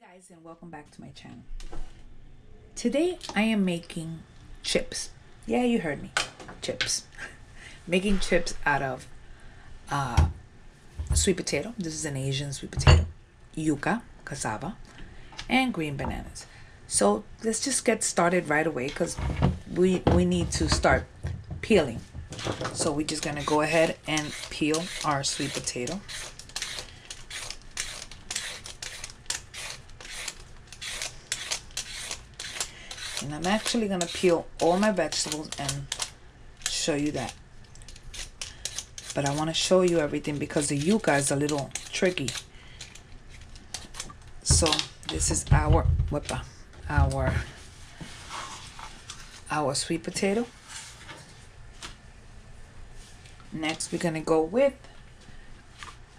Hey guys, and welcome back to my channel. Today I am making chips. Yeah, you heard me. Chips. Making chips out of sweet potato. This is an Asian sweet potato. Yuca, cassava, and green bananas. So let's just get started right away because we need to start peeling. So we're just gonna go ahead and peel our sweet potato. And I'm actually going to peel all my vegetables and show you that. But I want to show you everything because the yuca is a little tricky. So this is our sweet potato. Next we're going to go with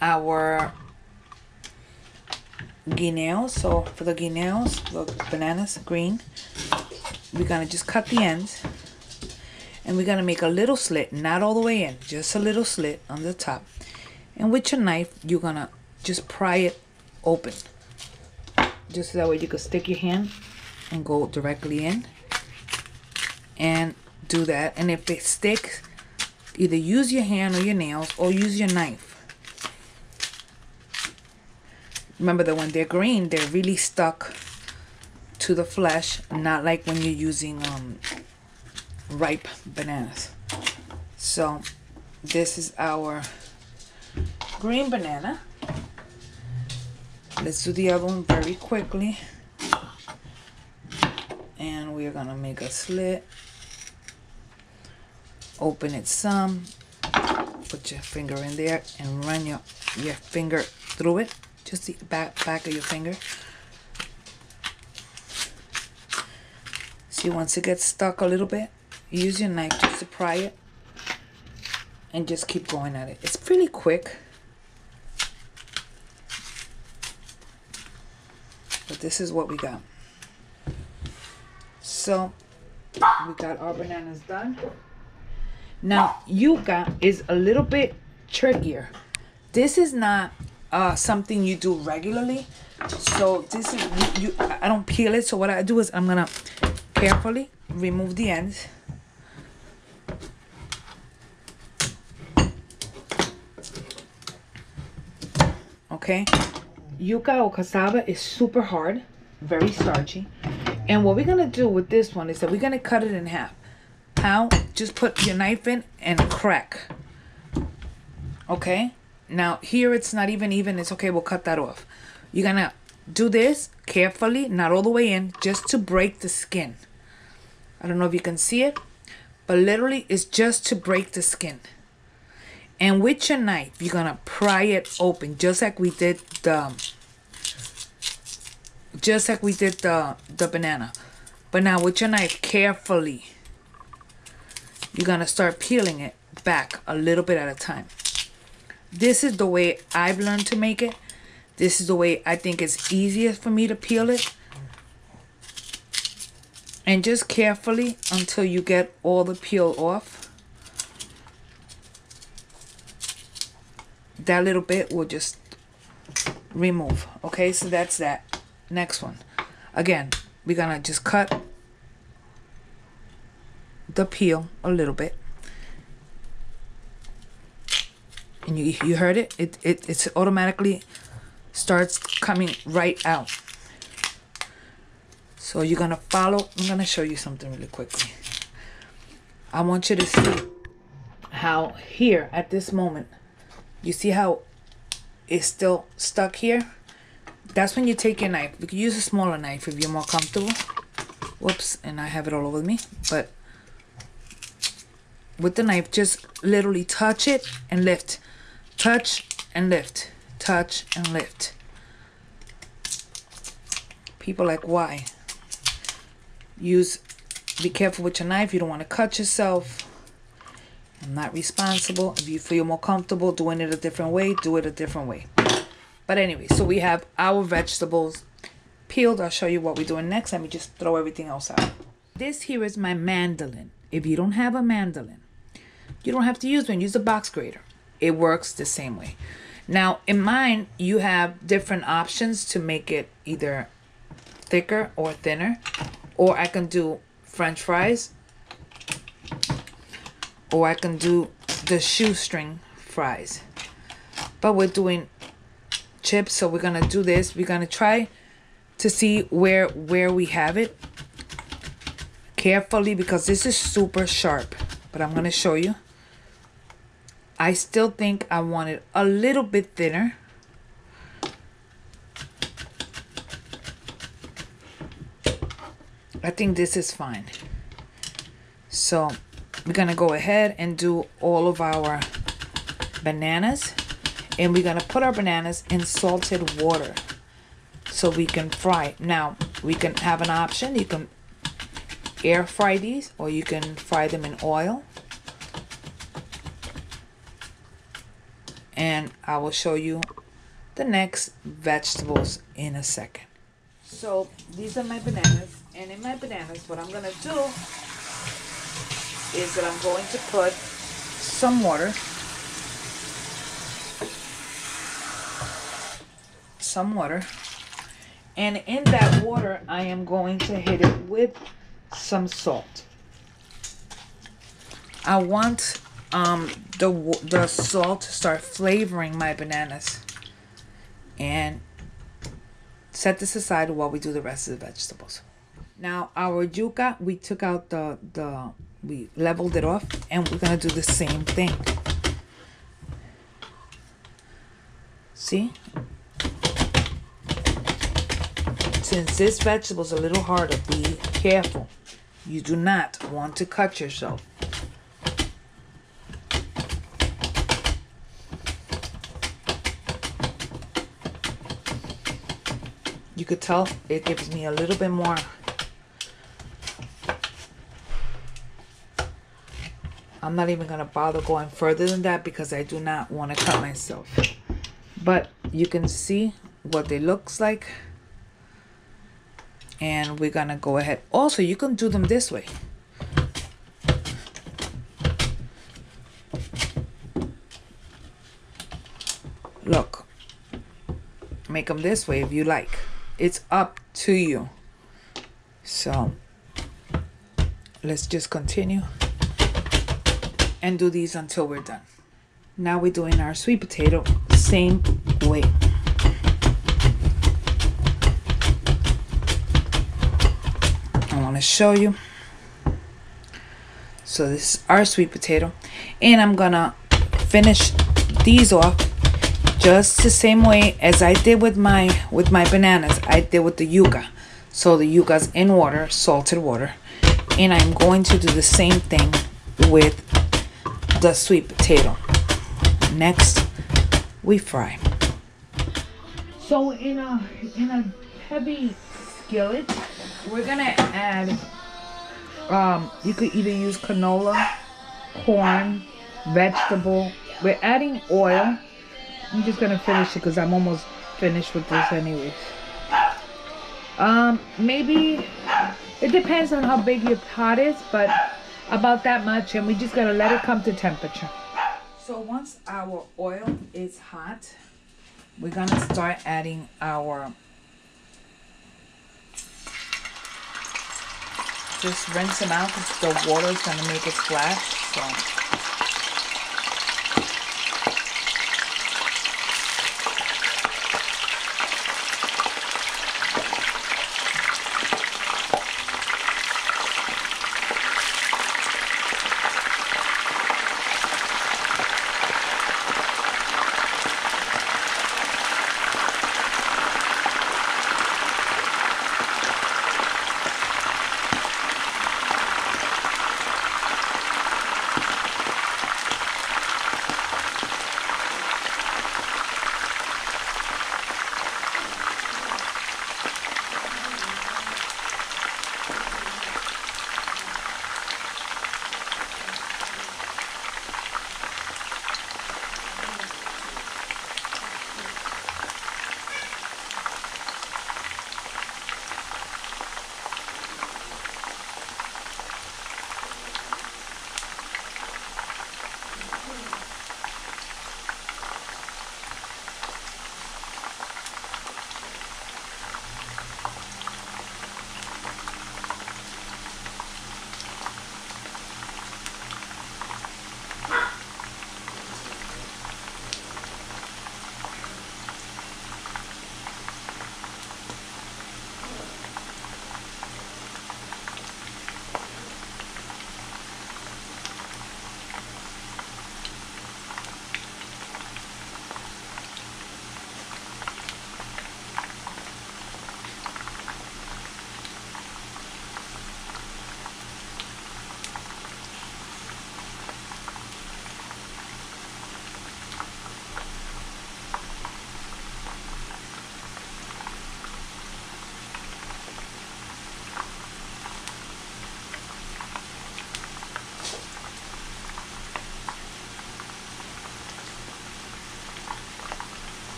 our guineos. So for the guineos, the bananas, green, we're gonna just cut the ends and we're gonna make a little slit, not all the way in, just a little slit on the top. And with your knife, you're gonna just pry it open, just so that way you can stick your hand and go directly in and do that. And if it sticks, either use your hand or your nails or use your knife. Remember that when they're green, they're really stuck to the flesh, not like when you're using ripe bananas. So this is our green banana. Let's do the other one very quickly. And we're gonna make a slit. Open it some. Put your finger in there and run your finger through it. Just the back of your finger. See, once it gets stuck a little bit, use your knife just to pry it and just keep going at it. It's pretty quick. But this is what we got. So we got our bananas done. Now yuca is a little bit trickier. This is not something you do regularly. So this is I don't peel it. So what I do is I'm gonna carefully remove the ends. Okay, yuca or cassava is super hard, very starchy. And what we're gonna do with this one is that we're gonna cut it in half. How? Just put your knife in and crack. Okay, now here it's not even. It's okay, we'll cut that off. You're gonna do this carefully, not all the way in, just to break the skin. I don't know if you can see it, but literally it's just to break the skin. And with your knife, you're gonna pry it open, just like we did the banana. But now with your knife, carefully, you're gonna start peeling it back a little bit at a time. This is the way I've learned to make it. This is the way I think it's easiest for me to peel it. And just carefully until you get all the peel off. That little bit will just remove. Okay, so that's that. Next one. Again, we're gonna just cut the peel a little bit. And you heard it? It's automatically starts coming right out. So you're gonna follow. I'm gonna show you something really quickly. I want you to see how here at this moment, you see how it's still stuck here? That's when you take your knife. You can use a smaller knife if you're more comfortable. Whoops, and I have it all over me. But with the knife, just literally touch it and lift. Touch and lift. Touch and lift. People like, why? Be careful with your knife. You don't want to cut yourself. I'm not responsible. If you feel more comfortable doing it a different way, do it a different way. But anyway, so we have our vegetables peeled. I'll show you what we're doing next. Let me just throw everything else out. This here is my mandolin. If you don't have a mandolin, you don't have to use one. Use a box grater. It works the same way. Now in mine, you have different options to make it either thicker or thinner, or I can do French fries, or I can do the shoestring fries. But we're doing chips, so we're gonna do this. We're gonna try to see where we have it carefully, because this is super sharp, but I'm gonna show you. I still think I want it a little bit thinner. I think this is fine. So we're gonna go ahead and do all of our bananas, and we're gonna put our bananas in salted water so we can fry. Now we can have an option. You can air fry these, or you can fry them in oil. And I will show you the next vegetables in a second. So these are my bananas, and in my bananas, what I'm gonna do is that I'm going to put some water, and in that water I am going to hit it with some salt. I want the salt to start flavoring my bananas. And set this aside while we do the rest of the vegetables. Now our yuca, we took out we leveled it off, and we're gonna do the same thing. See? Since this vegetable is a little harder, be careful. You do not want to cut yourself. You could tell it gives me a little bit more. I'm not even going to bother going further than that because I do not want to cut myself. But you can see what it looks like. And we're going to go ahead. Also, you can do them this way. Look. Make them this way if you like. It's up to you. So let's just continue and do these until we're done. Now we're doing our sweet potato same way. I want to show you. So this is our sweet potato, and I'm gonna finish these off just the same way as I did with my bananas. I did with the yuca. So the yuca's in water, salted water. And I'm going to do the same thing with the sweet potato. Next, we fry. So in a heavy skillet, we're gonna add, you could either use canola, corn, vegetable. We're adding oil. I'm just gonna finish it because I'm almost finished with this anyways. Maybe it depends on how big your pot is, but about that much, and we just gotta let it come to temperature. So once our oil is hot, we're gonna start adding our, just rinse them out because the water is gonna make it splash. So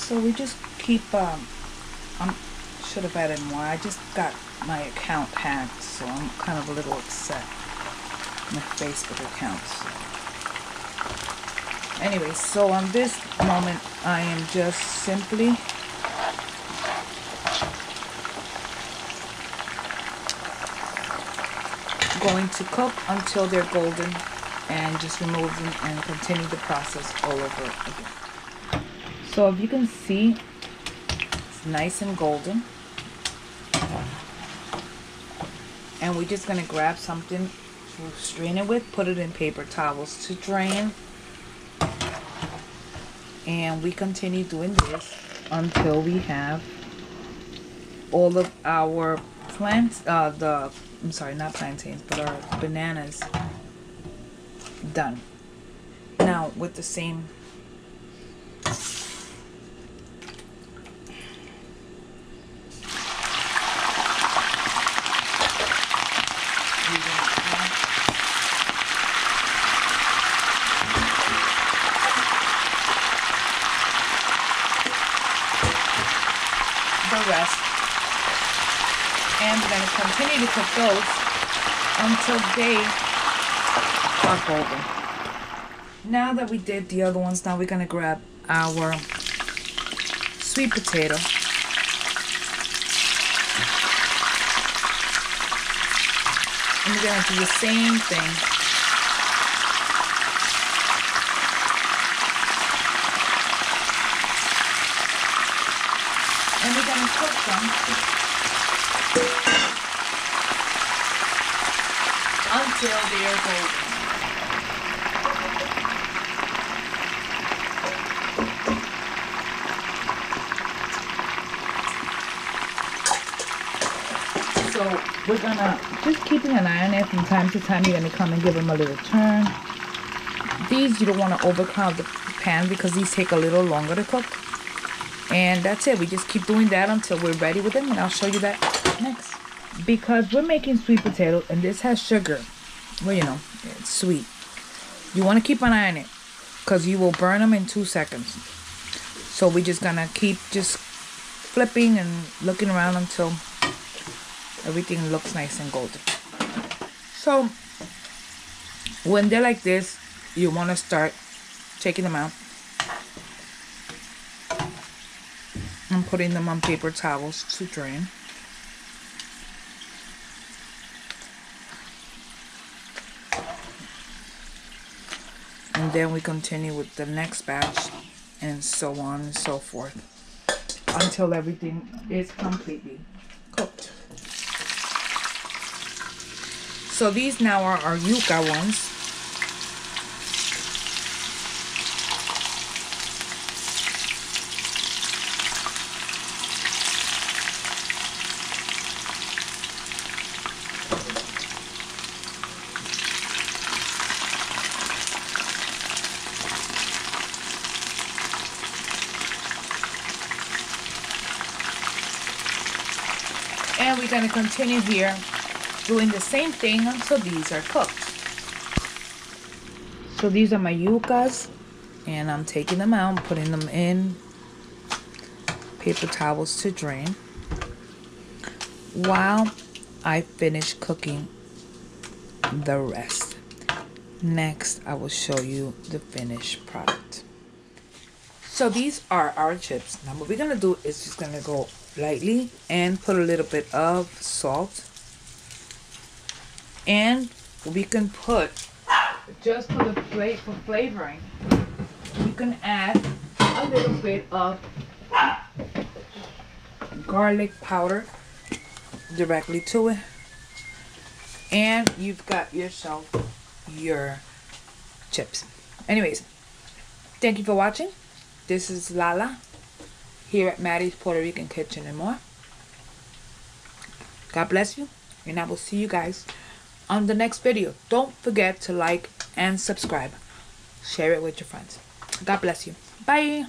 So we just keep, I should have added more. I just got my account hacked, so I'm kind of a little upset. My Facebook account. So. Anyway, so on this moment, I am just simply going to cook until they're golden and just remove them and continue the process all over again. So if you can see, it's nice and golden. And we're just going to grab something to strain it with, put it in paper towels to drain. And we continue doing this until we have all of our plants, I'm sorry, not plantains, but our bananas done. Now with the same the rest, and we're going to continue to cook those until they are golden. Now that we did the other ones, now we're going to grab our sweet potato and we're going to do the same thing. And we're going to cook them until they are golden. So we're going to just keeping an eye on it from time to time. You're going to come and give them a little turn. These you don't want to overcrowd the pan because these take a little longer to cook. And that's it. We just keep doing that until we're ready with them, and I'll show you that next. Because we're making sweet potatoes, and this has sugar. Well, you know, it's sweet. You want to keep an eye on it, because you will burn them in 2 seconds. So we're just going to keep just flipping and looking around until everything looks nice and golden. So, when they're like this, you want to start taking them out and putting them on paper towels to drain. And then we continue with the next batch and so on and so forth until everything is completely cooked. So these now are our yuca ones. And we're going to continue here doing the same thing until these are cooked. So these are my yucas, and I'm taking them out and putting them in paper towels to drain while I finish cooking the rest. Next, I will show you the finished product. So these are our chips. Now what we're going to do is just going to go lightly and put a little bit of salt. And we can put, just for the flavoring, you can add a little bit of garlic powder directly to it. And you've got yourself your chips. Anyways, thank you for watching. This is Lala here at Maddie's Puerto Rican Kitchen and more. God bless you, and I will see you guys on the next video. Don't forget to like and subscribe. Share it with your friends. God bless you. Bye.